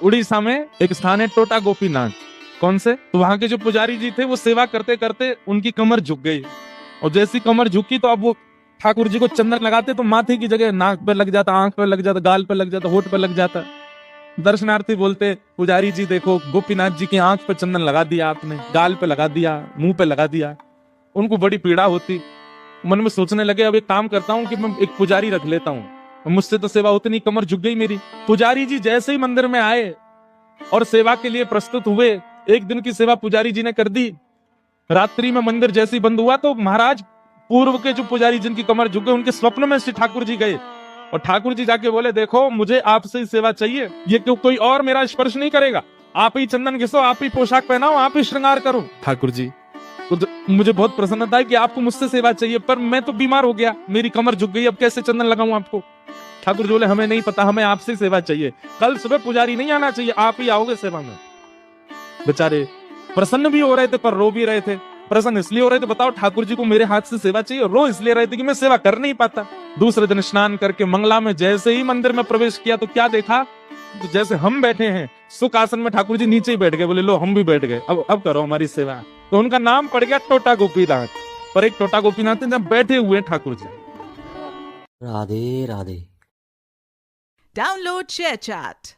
उड़ीसा में एक स्थान है टोटा गोपीनाथ। कौन से? तो वहां के जो पुजारी जी थे वो सेवा करते करते उनकी कमर झुक गई, और जैसी कमर झुकी तो अब वो ठाकुर जी को चंदन लगाते तो माथे की जगह नाक पे लग जाता, आंख पे लग जाता, गाल पे लग जाता, होठ पे लग जाता। दर्शनार्थी बोलते, पुजारी जी देखो गोपीनाथ जी की आंख पे चंदन लगा दिया आपने, गाल पे लगा दिया, मुंह पे लगा दिया। उनको बड़ी पीड़ा होती। मन में सोचने लगे अब एक काम करता हूँ कि मैं एक पुजारी रख लेता हूँ, मुझसे तो सेवा उतनी, कमर झुक गई मेरी। पुजारी जी जैसे ही मंदिर में आए और सेवा के लिए प्रस्तुत हुए, एक दिन की सेवा पुजारी जी ने कर दी। रात्रि में मंदिर जैसे ही बंद हुआ तो महाराज पूर्व के जो पुजारी जिनकी कमर झुक गई, उनके स्वप्न में श्री ठाकुर जी गए, और ठाकुर जी जाके बोले देखो मुझे आपसे ही सेवा चाहिए, ये क्यों कोई और मेरा स्पर्श नहीं करेगा, आप ही चंदन घिसो, आप ही पोशाक पहनाओ, आप ही श्रृंगार करो। ठाकुर जी तो मुझे बहुत प्रसन्नता है कि आपको मुझसे सेवा चाहिए, पर मैं तो बीमार हो गया, मेरी कमर झुक गई, अब कैसे चंदन लगाऊं आपको? ठाकुर जी बोले हमें नहीं पता, हमें आपसे सेवा चाहिए, कल सुबह पुजारी नहीं आना चाहिए, आप ही आओगे सेवा में। बेचारे प्रसन्न भी हो रहे थे पर रो भी रहे थे। प्रसन्न इसलिए हो रहे थे, बताओ ठाकुर जी को मेरे हाथ से सेवा चाहिए, और रो इसलिए रहे थे कि मैं सेवा कर नहीं पाता। दूसरे दिन स्नान करके मंगला में जैसे ही मंदिर में प्रवेश किया तो क्या देखा, तो जैसे हम बैठे हैं सुख आसन में, ठाकुर जी नीचे ही बैठ गए, बोले लो हम भी बैठ गए, अब करो हमारी सेवा। तो उनका नाम पड़ गया टोटा गोपीनाथ। पर एक टोटा गोपीनाथ जब बैठे हुए ठाकुर जी। राधे राधे। Download ShareChat.